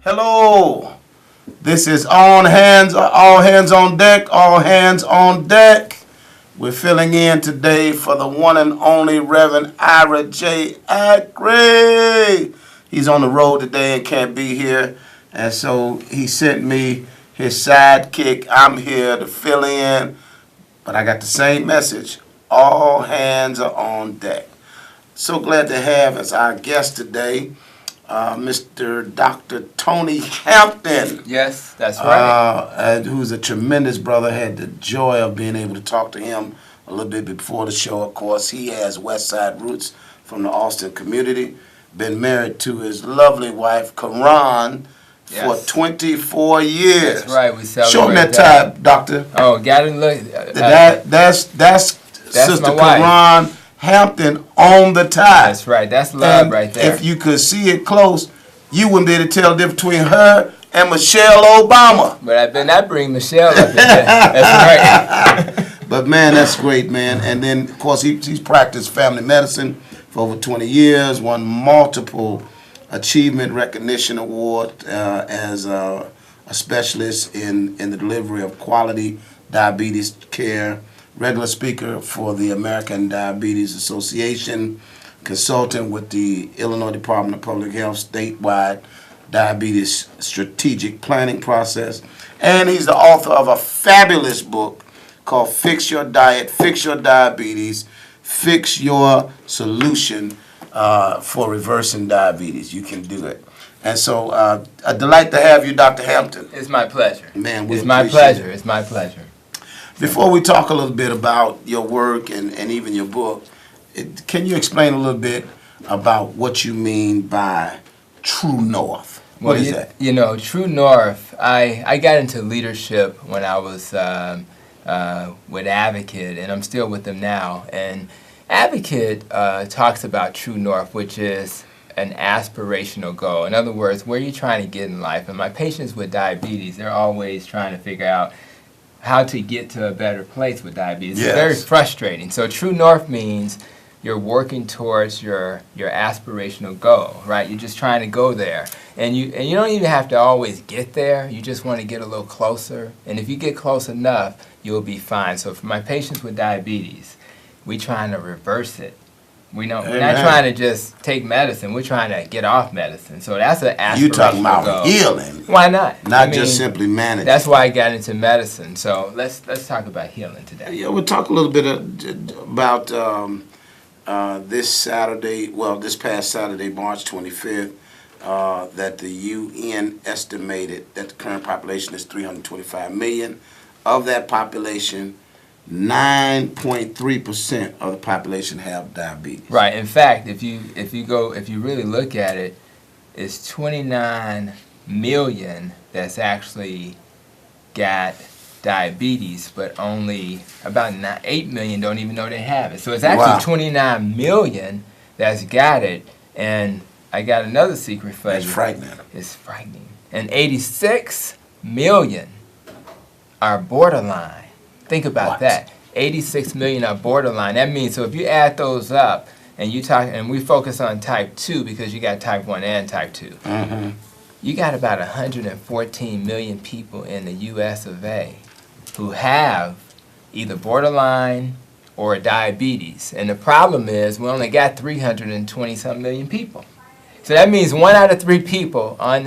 Hello. This is all hands on deck, all hands on deck. We're filling in today for the one and only Reverend Ira J. Ackley. He's on the road today and can't be here. And so he sent me his sidekick. I'm here to fill in. But I got the same message. All hands are on deck. So glad to have as our guest today Mr. Dr. Tony Hampton. Yes, that's right. Who's a tremendous brother. Had the joy of being able to talk to him a little bit before the show. Of course, he has West Side roots from the Austin community. Been married to his lovely wife, Karan, for 24 years. That's right. We celebrate. Show him that tie, Doctor. Oh, got to look. That's Sister Karan Hampton on the tie. That's right. That's love right there. If you could see it close, you wouldn't be able to tell the difference between her and Michelle Obama. But I bet not bring Michelle up in there. That's right. But man, that's great, man. And then of course he's practiced family medicine for over 20 years. Won multiple achievement recognition award as a specialist in the delivery of quality diabetes care. Regular speaker for the American Diabetes Association, consultant with the Illinois Department of Public Health statewide diabetes strategic planning process. And he's the author of a fabulous book called Fix Your Diet, Fix Your Diabetes, Fix Your Solution for Reversing Diabetes. You can do it. And so a delight to have you, Dr. Hampton. It's my pleasure. Man, it's my pleasure. It's my pleasure. Before we talk a little bit about your work and even your book, can you explain a little bit about what you mean by True North? What is that? You know, True North, I got into leadership when I was with Advocate, and I'm still with them now. And Advocate talks about True North, which is an aspirational goal. In other words, where you're trying to get in life. And my patients with diabetes, they're always trying to figure out how to get to a better place with diabetes. Yes. It's very frustrating. So True North means you're working towards your aspirational goal, right? You're just trying to go there. And you don't even have to always get there. You just want to get a little closer. And if you get close enough, you'll be fine. So for my patients with diabetes, we're trying to reverse it. We're not trying to just take medicine. We're trying to get off medicine. So that's an aspirational You talking about goal. Healing. Why not? Not just simply managing. That's why I got into medicine. So let's talk about healing today. Yeah, we'll talk a little bit about this past Saturday, March 25th, that the UN estimated that the current population is 325 million. Of that population, 9.3% of the population have diabetes. Right. In fact, if you really look at it, it's 29 million that's actually got diabetes, but only about 8 million don't even know they have it. So it's actually 29 million that's got it. And I got another secret for you. It's frightening. It's frightening. And 86 million are borderline. Think about that. 86 million are borderline. That means, so if you add those up, and we focus on type 2 because you got type 1 and type 2. Mm-hmm. You got about 114 million people in the U.S. of A. who have either borderline or diabetes. And the problem is we only got 320-some million people. So that means 1 out of 3 people in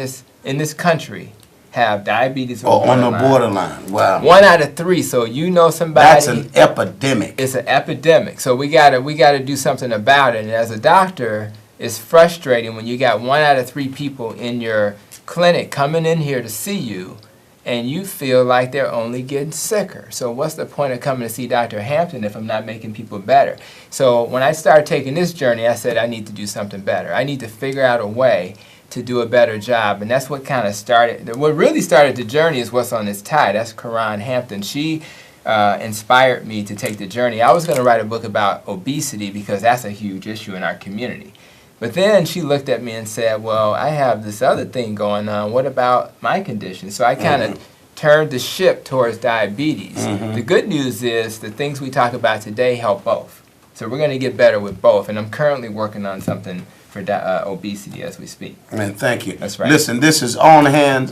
this country have diabetes or borderline. On the borderline. Wow. 1 out of 3. So you know somebody. That's an epidemic. It's an epidemic. So we gotta do something about it. And as a doctor, it's frustrating when you got 1 out of 3 people in your clinic coming in here to see you, and you feel like they're only getting sicker. So what's the point of coming to see Dr. Hampton if I'm not making people better? So when I started taking this journey, I said I need to do something better. I need to figure out a way to do a better job. And that's what kind of started, what really started the journey is what's on this tie. That's Karan Hampton. She inspired me to take the journey. I was going to write a book about obesity because that's a huge issue in our community. But then she looked at me and said, well, I have this other thing going on. What about my condition? So I kind of turned the ship towards diabetes. The good news is the things we talk about today help both. So we're going to get better with both. And I'm currently working on something for obesity as we speak. Man, thank you. That's right. Listen, this is all hands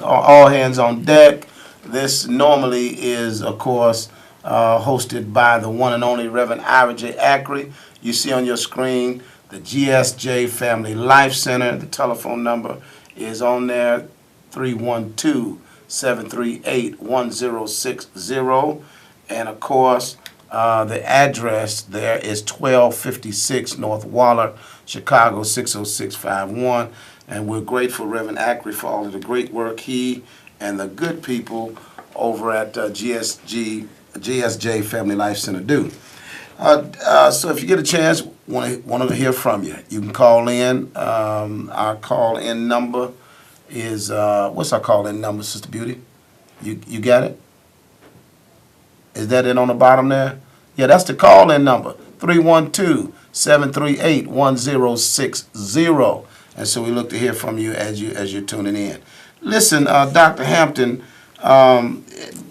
on deck. This normally is, of course, hosted by the one and only Reverend Ira J. Ackery. You see on your screen the GSJ Family Life Center. The telephone number is on there, 312-738-1060. And, of course, the address there is 1256 North Waller, Chicago 60651. And we're grateful, Reverend Ackery, for all of the great work he and the good people over at GSJ Family Life Center do. So if you get a chance, want to hear from you, you can call in. Our call-in number is, what's our call-in number, Sister Beauty? You got it? Is that it on the bottom there? Yeah, that's the call-in number, 312-738-1060. And so we look to hear from you as you're tuning in. Listen, Dr. Hampton,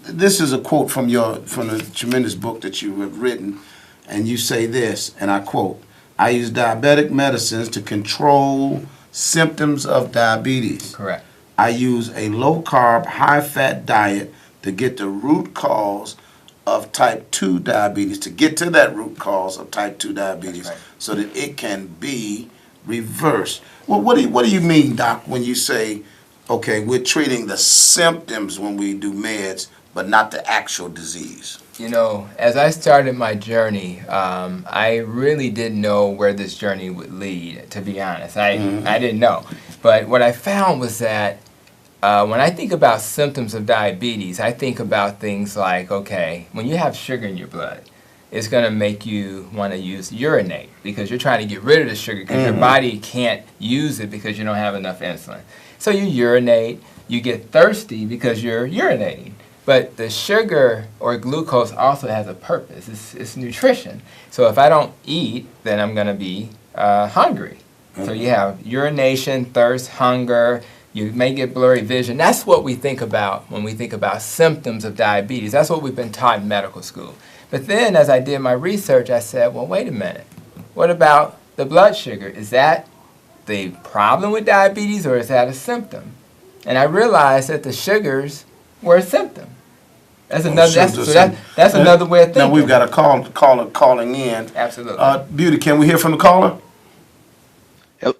this is a quote from the tremendous book that you have written, and you say this, and I quote, "I use diabetic medicines to control symptoms of diabetes. Correct. I use a low-carb, high-fat diet to get the root cause of type 2 diabetes, to get to that root cause of type 2 diabetes, right, so that it can be reversed." Well, what do you mean, Doc, when you say, okay, we're treating the symptoms when we do meds, but not the actual disease? You know, as I started my journey, I really didn't know where this journey would lead, to be honest. I didn't know. But what I found was that when I think about symptoms of diabetes, I think about things like, okay, when you have sugar in your blood, it's going to make you want to urinate because you're trying to get rid of the sugar because your body can't use it because you don't have enough insulin. So you urinate, you get thirsty because you're urinating. But the sugar or glucose also has a purpose. It's nutrition. So if I don't eat, then I'm going to be hungry. So you have urination, thirst, hunger. You may get blurry vision. That's what we think about when we think about symptoms of diabetes. That's what we've been taught in medical school. But then as I did my research, I said, well, wait a minute. What about the blood sugar? Is that the problem with diabetes or is that a symptom? And I realized that the sugars were a symptom. That's another. That's another way of thinking. Now we've got a caller calling in. Absolutely. Beauty, can we hear from the caller? Hello.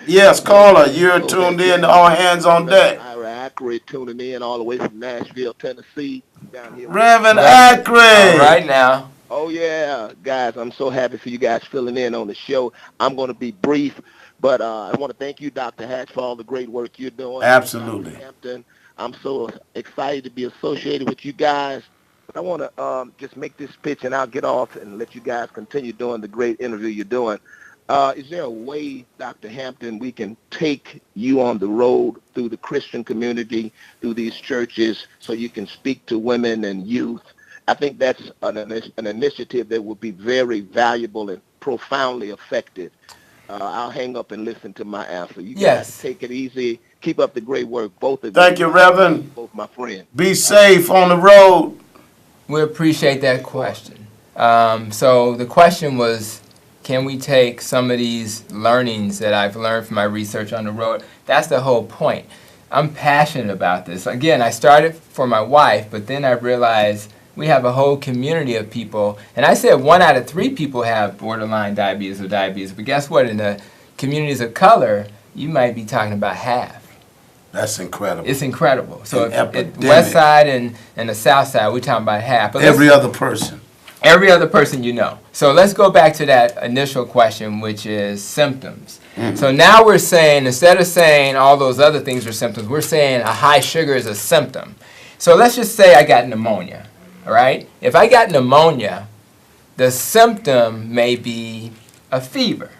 Yes, caller. You're tuned in to All Hands on Deck. Ira Ackery tuning in all the way from Nashville, Tennessee, down here. Reverend Ackery. All right now. Oh yeah, guys, I'm so happy for you guys filling in on the show. I'm going to be brief, but I want to thank you, Dr. Hatch, for all the great work you're doing. Absolutely. Hampton. I'm so excited to be associated with you guys. But I want to just make this pitch, and I'll get off and let you guys continue doing the great interview you're doing. Is there a way, Dr. Hampton, we can take you on the road through the Christian community, through these churches, so you can speak to women and youth? I think that's an initiative that would be very valuable and profoundly effective. I'll hang up and listen to my answer. You guys take it easy. Keep up the great work, both of you. Thank you, Reverend. Both my friends. Be safe on the road. We appreciate that question. So the question was, can we take some of these learnings that I've learned from my research on the road? That's the whole point. I'm passionate about this. Again, I started for my wife, but then I realized we have a whole community of people. And I said 1 out of 3 people have borderline diabetes or diabetes. But guess what? In the communities of color, you might be talking about half. That's incredible. It's incredible. So epidemic. West Side and the South Side, we're talking about half. But every other person. Every other person you know. So let's go back to that initial question, which is symptoms. So now we're saying, instead of saying all those other things are symptoms, we're saying a high sugar is a symptom. So let's just say I got pneumonia, all right? If I got pneumonia, the symptom may be a fever.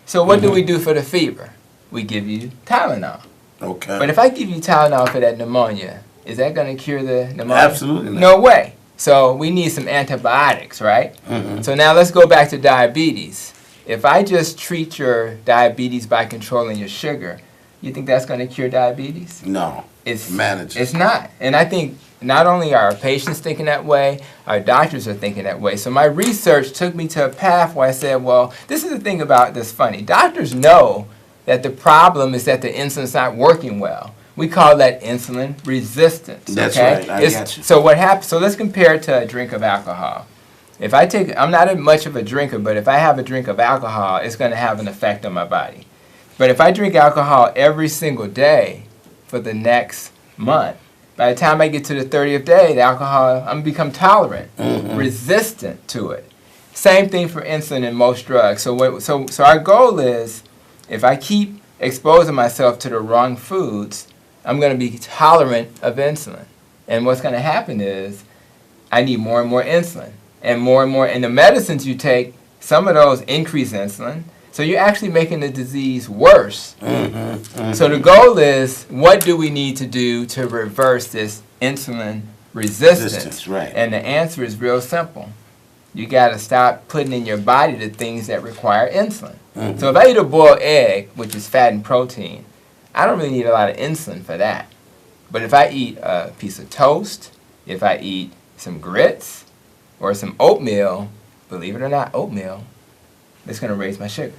So what do we do for the fever? We give you Tylenol. Okay. But if I give you Tylenol for that pneumonia, is that going to cure the pneumonia? Absolutely not. No way. So we need some antibiotics, right? So now let's go back to diabetes. If I just treat your diabetes by controlling your sugar, you think that's going to cure diabetes? No. It's not. And I think not only are our patients thinking that way, our doctors are thinking that way. So my research took me to a path where I said, well, this is the thing about this funny. Doctors know that the problem is that the insulin's not working well. We call that insulin resistance. That's okay? right. I got you. So what happens? So let's compare it to a drink of alcohol. If I take, I'm not much of a drinker, but if I have a drink of alcohol, it's going to have an effect on my body. But if I drink alcohol every single day for the next month, by the time I get to the 30th day, the alcohol, I'm going to become tolerant, resistant to it. Same thing for insulin and most drugs. So our goal is, if I keep exposing myself to the wrong foods, I'm going to be tolerant of insulin. And what's going to happen is I need more and more insulin. And more, and the medicines you take, some of those increase insulin. So you're actually making the disease worse. So the goal is, what do we need to do to reverse this insulin resistance? Right. And the answer is real simple. You got to stop putting in your body the things that require insulin. So if I eat a boiled egg, which is fat and protein, I don't really need a lot of insulin for that. But if I eat a piece of toast, if I eat some grits, or some oatmeal, believe it or not, oatmeal, it's going to raise my sugar.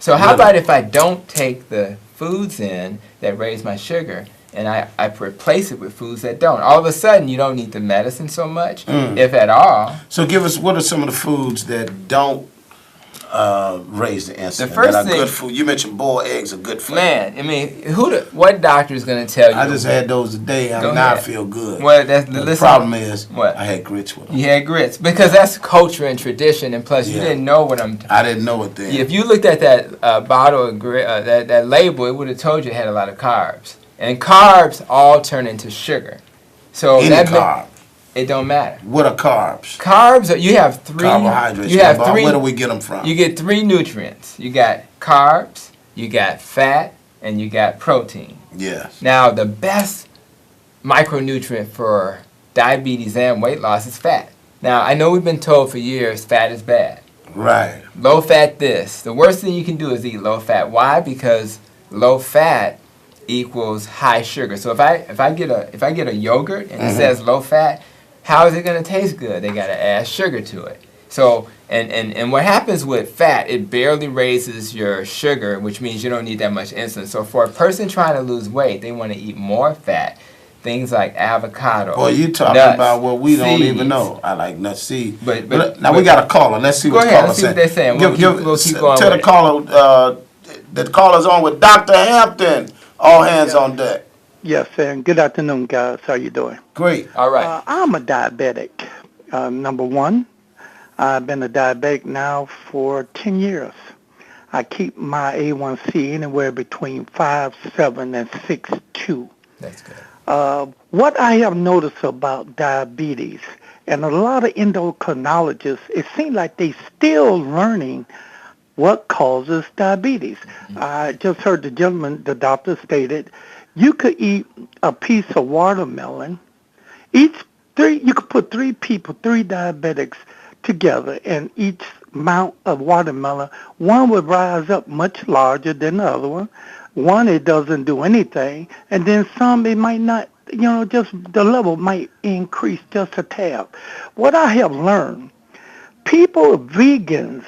So how about if I don't take the foods in that raise my sugar, and I replace it with foods that don't? All of a sudden, you don't need the medicine so much, if at all. So give us, what are some of the foods that don't raise the insulin? The first that are thing, good food. You mentioned boiled eggs are good for you. Man, I mean, what doctor is going to tell you? I just had those today. I feel good. Well, the problem is, what? I had grits with them. You had grits because that's culture and tradition, and plus you didn't know what I didn't know it then. If you looked at that bottle of that label, it would have told you it had a lot of carbs, and carbs all turn into sugar. So Any carb. It don't matter. What are carbs? Carbs are, you have three Carbohydrates. You have three. Where do we get them from? You get three nutrients. You got carbs, you got fat, and you got protein. Yes. Now the best micronutrient for diabetes and weight loss is fat. Now I know we've been told for years fat is bad. Right. Low fat this. The worst thing you can do is eat low fat. Why? Because low fat equals high sugar. So if I get a yogurt and it says low fat, how is it going to taste good? They got to add sugar to it. So and what happens with fat, it barely raises your sugar, which means you don't need that much insulin. So for a person trying to lose weight, they want to eat more fat. Things like avocado. Boy, you talking nuts, about what we don't seeds. even know. I like nuts, seeds. But now we got a caller. Let's see what the caller's saying. Let's see what they're saying. We'll keep going tell with the caller, the caller's on with Dr. Hampton. All hands on deck. Yes, and good afternoon, guys. How you doing? Great. All right. I'm a diabetic. Number one, I've been a diabetic now for 10 years. I keep my A1C anywhere between 5.7 and 6.2. That's good. What I have noticed about diabetes, and a lot of endocrinologists, it seems like they still learning what causes diabetes. I just heard the doctor stated, you could eat a piece of watermelon. You could put three diabetics together, and each amount of watermelon, one would rise up much larger than the other one. One, it doesn't do anything, and then some, it might not, just the level might increase just a tad. What I have learned, vegans,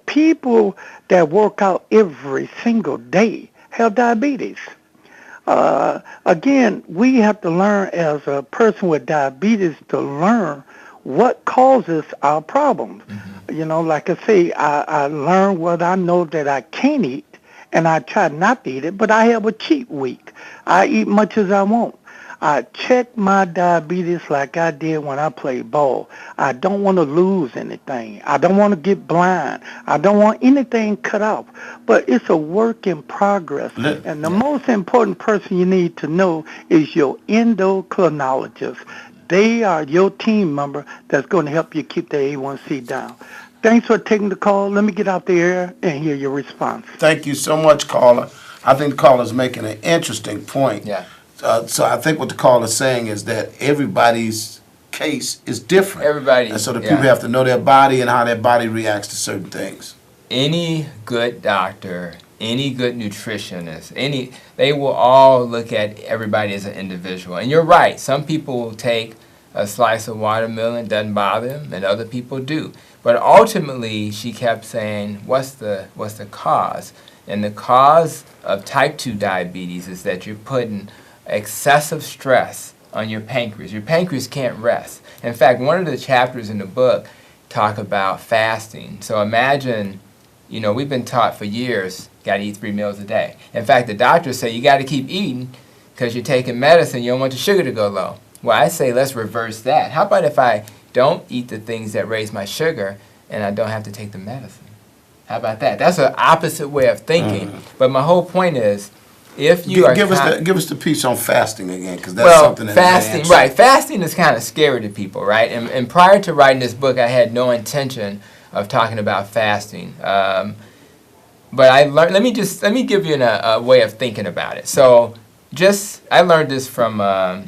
people that work out every single day have diabetes. Again, we have to learn as a person with diabetes to learn what causes our problems. Like I say, I learn what I know that I can't eat, and I try not to eat it, but I have a cheat week. I eat much as I want. I check my diabetes like I did when I played ball. I don't want to lose anything. I don't want to get blind. I don't want anything cut off. But it's a work in progress. And the most important person you need to know is your endocrinologist. They are your team member that's going to help you keep the A1C down. Thanks for taking the call. Let me get out the air and hear your response. Thank you so much, caller. I think the caller's making an interesting point. Yeah. So I think what the caller's saying is that everybody's case is different. And so the people have to know their body and how their body reacts to certain things. Any good doctor, any good nutritionist, they will all look at everybody as an individual. And you're right, some people will take a slice of watermelon, doesn't bother them, and other people do. But ultimately, she kept saying, what's the cause? And the cause of type 2 diabetes is that you're putting excessive stress on your pancreas. Your pancreas can't rest. In fact, one of the chapters in the book talk about fasting. So imagine, we've been taught for years, got to eat 3 meals a day. In fact, the doctors say you got to keep eating because you're taking medicine, you don't want the sugar to go low. Well, I say let's reverse that. How about if I don't eat the things that raise my sugar and I don't have to take the medicine? How about that? That's an opposite way of thinking. But my whole point is, if you are give us the piece on fasting again, because that's something that fasting, right? Fasting is kind of scary to people, right? And prior to writing this book, I had no intention of talking about fasting. But I learned. Let me give you a way of thinking about it. So, I learned this from a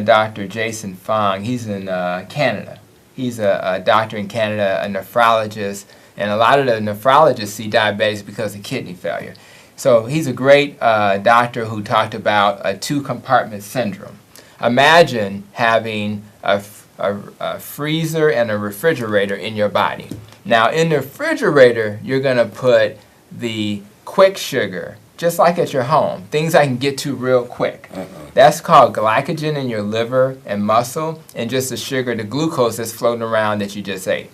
Dr. Jason Fong. He's in Canada. He's a doctor in Canada, a nephrologist, and a lot of the nephrologists see diabetes because of kidney failure. So he's a great doctor who talked about a 2-compartment syndrome. Imagine having a freezer and a refrigerator in your body. Now, in the refrigerator, you're going to put the quick sugar, just like at your home, things I can get to real quick. That's called glycogen in your liver and muscle, and just the sugar, the glucose that's floating around that you just ate.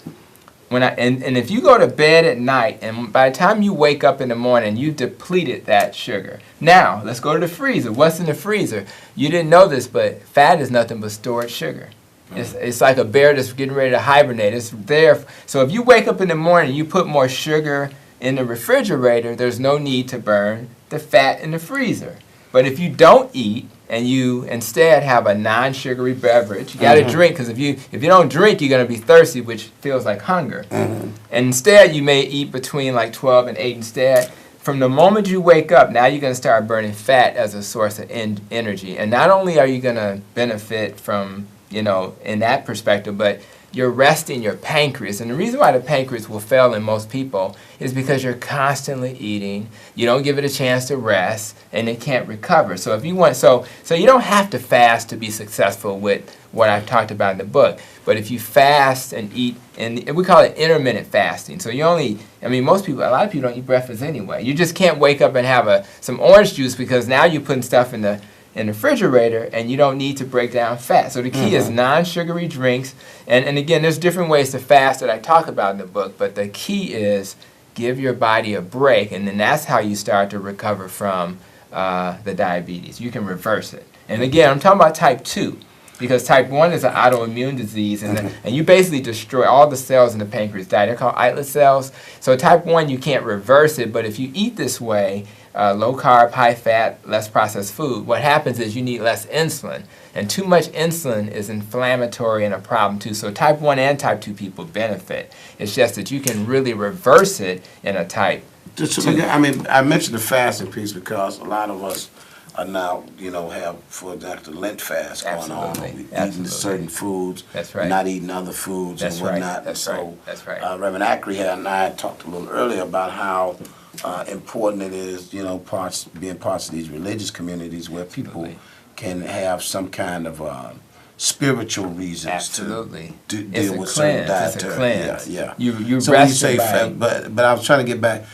And if you go to bed at night, and by the time you wake up in the morning, you depleted that sugar. Now, let's go to the freezer. What's in the freezer? You didn't know this, but fat is nothing but stored sugar. It's like a bear that's getting ready to hibernate. It's there. So if you wake up in the morning and you put more sugar in the refrigerator, there's no need to burn the fat in the freezer. But if you don't eat and you instead have a non-sugary beverage, you got to drink, because if you don't drink, you're going to be thirsty, which feels like hunger. And instead, you may eat between like 12 and 8 instead. From the moment you wake up, now you're going to start burning fat as a source of energy. And not only are you going to benefit from, in that perspective, but you're resting your pancreas. And the reason why the pancreas will fail in most people is because you're constantly eating. You don't give it a chance to rest, and it can't recover. So if you want, so you don't have to fast to be successful with what I've talked about in the book. But if you fast and eat, and we call it intermittent fasting. So you only, a lot of people don't eat breakfast anyway. You just can't wake up and have some orange juice, because now you're putting stuff in the refrigerator, and you don't need to break down fat. So the key is non-sugary drinks. And again, there's different ways to fast that I talk about in the book, but the key is give your body a break, and then that's how you start to recover from the diabetes. You can reverse it. And again, I'm talking about type 2, because type 1 is an autoimmune disease, and you basically destroy all the cells in the pancreas. They're called islet cells. So type 1, you can't reverse it, but if you eat this way, low carb, high fat, less processed food, what happens is you need less insulin. And too much insulin is inflammatory and a problem too. So type 1 and type 2 people benefit. It's just that you can really reverse it in a type 2. I mentioned the fasting piece because a lot of us are now, have, for example, the Lent fast going on. We're eating certain foods, not eating other foods and whatnot. That's right. Reverend Ackley and I talked a little earlier about how important it is, being parts of these religious communities where people can have some kind of spiritual reasons to deal with certain dietary. It's a cleanse. Yeah. You so rest when you your say body. but I was trying to get back.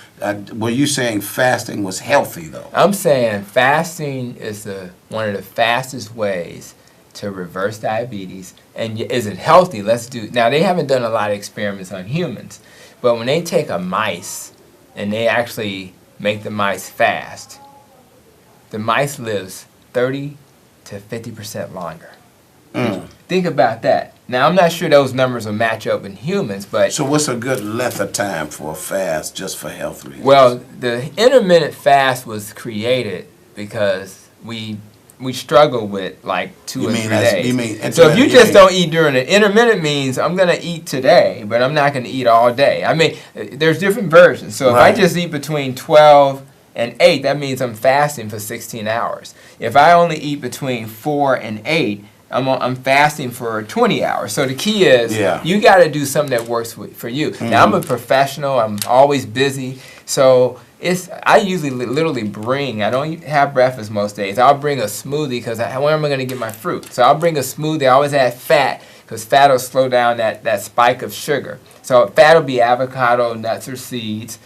Were you saying fasting was healthy though? I'm saying fasting is one of the fastest ways to reverse diabetes. And is it healthy? Now, they haven't done a lot of experiments on humans, but when they take a mice and they actually make the mice fast, the mice lives 30 to 50% longer. Think about that. Now, I'm not sure those numbers will match up in humans, but... So what's a good length of time for a fast just for health reasons? Well, the intermittent fast was created because we struggle with like 2 or 3 days. So if you just don't eat during it, intermittent means I'm going to eat today, but I'm not going to eat all day. There's different versions. So if I just eat between 12 and 8, that means I'm fasting for 16 hours. If I only eat between 4 and 8, I'm fasting for 20 hours. So the key is you got to do something that works for you. Now, I'm a professional. I'm always busy. So I usually literally I don't have breakfast most days. I'll bring a smoothie because where am I going to get my fruit? So I'll bring a smoothie. I always add fat because fat will slow down that spike of sugar. So fat will be avocado, nuts, or seeds.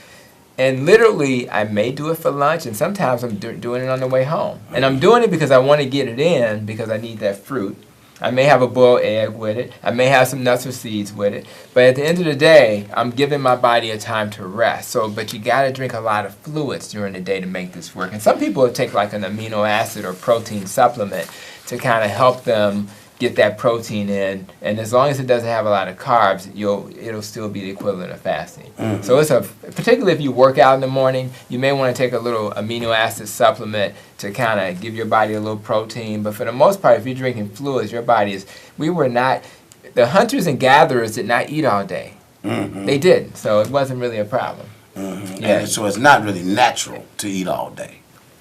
And literally, I may do it for lunch, and sometimes I'm doing it on the way home. And I'm doing it because I want to get it in, because I need that fruit. I may have a boiled egg with it. I may have some nuts or seeds with it. But at the end of the day, I'm giving my body a time to rest. So, but you got to drink a lot of fluids during the day to make this work. And some people will take like an amino acid or protein supplement to kind of help them get that protein in, and as long as it doesn't have a lot of carbs, it'll still be the equivalent of fasting. Mm-hmm. So particularly if you work out in the morning, you may want to take a little amino acid supplement to kind of give your body a little protein. But for the most part, if you're drinking fluids, your body is. The hunters and gatherers did not eat all day. Mm-hmm. They didn't, so it wasn't really a problem. Mm-hmm. Yeah. And so it's not really natural to eat all day.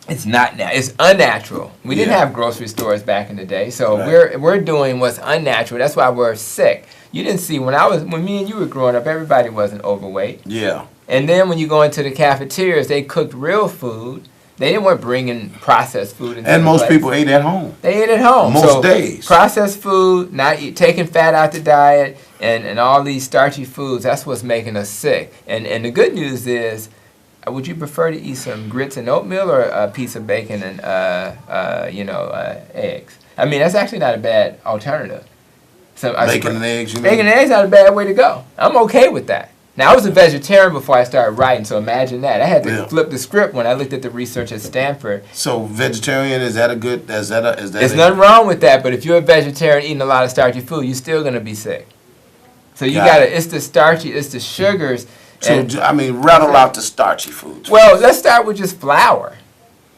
It's not now. It's unnatural. We didn't have grocery stores back in the day, so we're doing what's unnatural. That's why we're sick. You didn't see when me and you were growing up, everybody wasn't overweight. Yeah. And then when you go into the cafeterias, they cooked real food. They didn't want bringing processed food into And the most place. people ate at home. They ate at home. Most days. Processed food, taking fat out the diet, and all these starchy foods. That's what's making us sick. And the good news is, would you prefer to eat some grits and oatmeal or a piece of bacon and eggs? I mean, that's actually not a bad alternative. Bacon and eggs, you mean? Bacon and eggs not a bad way to go. I'm okay with that. Now, I was a vegetarian before I started writing, so imagine that. I had to flip the script when I looked at the research at Stanford. So vegetarian, is that a good? There's nothing wrong with that, but if you're a vegetarian eating a lot of starchy food, you're still gonna be sick. So you it's the starchy, it's the sugars. So rattle out the starchy foods. Well, let's start with just flour.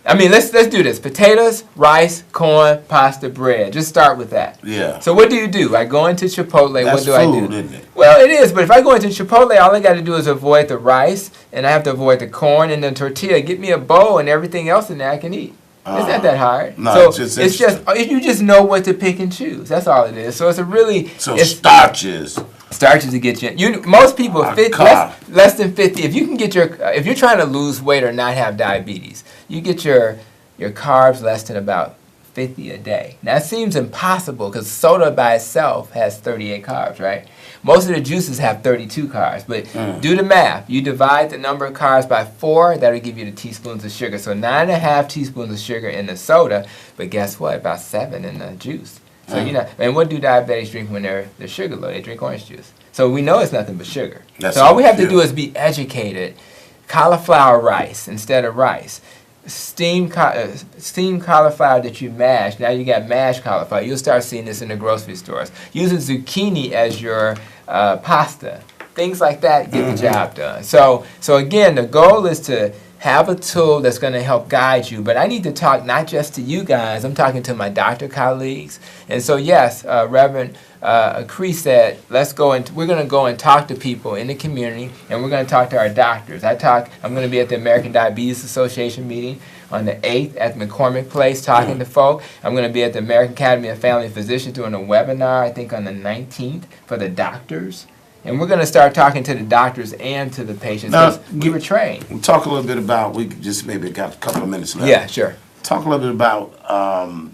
I mean, let's do this: potatoes, rice, corn, pasta, bread. Just start with that. Yeah. So what do? I go into Chipotle. That's what do I food, do? isn't it? Well, it is. But if I go into Chipotle, all I got to do is avoid the rice, and I have to avoid the corn and the tortilla. Get me a bowl, and everything else in there I can eat. It's not that hard. No, so it's just you just know what to pick and choose. That's all it is. So it's starches. Starches to get you. Most people less than 50. If you can get if you're trying to lose weight or not have diabetes, you get your carbs less than about 50 a day. Now it seems impossible because soda by itself has 38 carbs, right? Most of the juices have 32 carbs, but do the math. You divide the number of carbs by 4, that'll give you the teaspoons of sugar. So 9.5 teaspoons of sugar in the soda, but guess what? About 7 in the juice. So and what do diabetics drink when they're sugar low? They drink orange juice. So we know it's nothing but sugar. So all we have to do is be educated. Cauliflower rice instead of rice. Steamed cauliflower that you mash. Now you got mashed cauliflower. You'll start seeing this in the grocery stores. Using zucchini as your pasta. Things like that get the job done. So again, the goal is to have a tool that's going to help guide you. But I need to talk not just to you guys. I'm talking to my doctor colleagues. And so yes, Reverend Cree said, we're going to go and talk to people in the community, and we're going to talk to our doctors. I'm going to be at the American Diabetes Association meeting on the 8th at McCormick Place talking to folk. I'm going to be at the American Academy of Family Physicians doing a webinar, I think on the 19th, for the doctors. And we're going to start talking to the doctors and to the patients. Now, we were trained. We'll talk a little bit about, we just maybe got a couple of minutes left. Yeah, sure. Talk a little bit about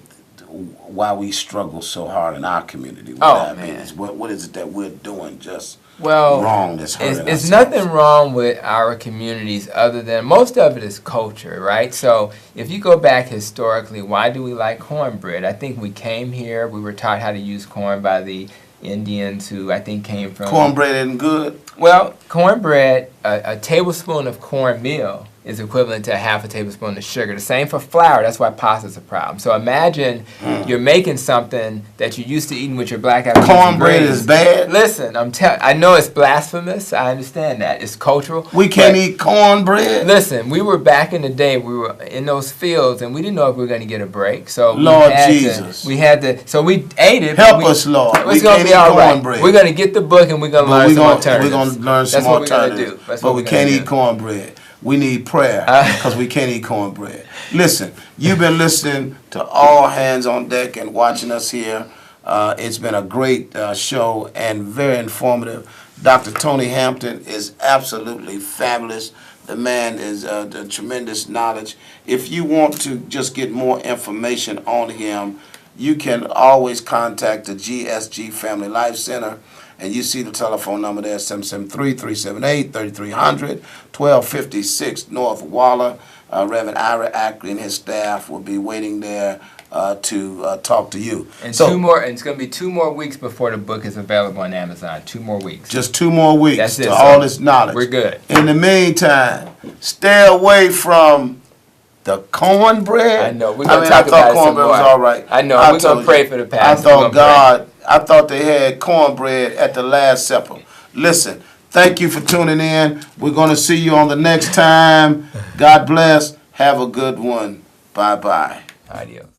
why we struggle so hard in our community with diabetes. What is it that we're doing just wrong that's hurting us? It's nothing wrong with our communities other than most of it is culture, right? So if you go back historically, why do we like cornbread? I think we came here, we were taught how to use corn by the Indians who I think came from... Cornbread isn't good? Well, cornbread, a tablespoon of cornmeal is equivalent to half a tablespoon of sugar. The same for flour. That's why pasta's a problem. So imagine you're making something that you're used to eating with your black eyed peas. Cornbread is bad? Listen, I know it's blasphemous. I understand that. It's cultural. We can't eat cornbread? Listen, we were back in the day, we were in those fields, and we didn't know if we were going to get a break. So Lord Jesus. So we ate it. Help us, Lord. It's going to be all right. We're going to get the book, and we're going to learn some alternatives. We're going to learn some alternatives. But we can't eat cornbread. We need prayer because we can't eat cornbread. Listen, you've been listening to All Hands on Deck and watching us here. It's been a great show and very informative. Dr. Tony Hampton is absolutely fabulous. The man is the tremendous knowledge. If you want to just get more information on him, you can always contact the GSG Family Life Center And you see the telephone number there, 773-378-3300, 1256 North Waller. Reverend Ira Ackley and his staff will be waiting there to talk to you. And so, and it's going to be 2 more weeks before the book is available on Amazon. 2 more weeks. Just 2 more weeks That's it. to So all this knowledge. we're good. In the meantime, stay away from the cornbread. I know. We're going to talk I thought about it some cornbread was more. all right. I know. We're going to pray for the pastor. I thought they had cornbread at the Last Supper. Listen, thank you for tuning in. We're going to see you on the next time. God bless. Have a good one. Bye-bye. Adios.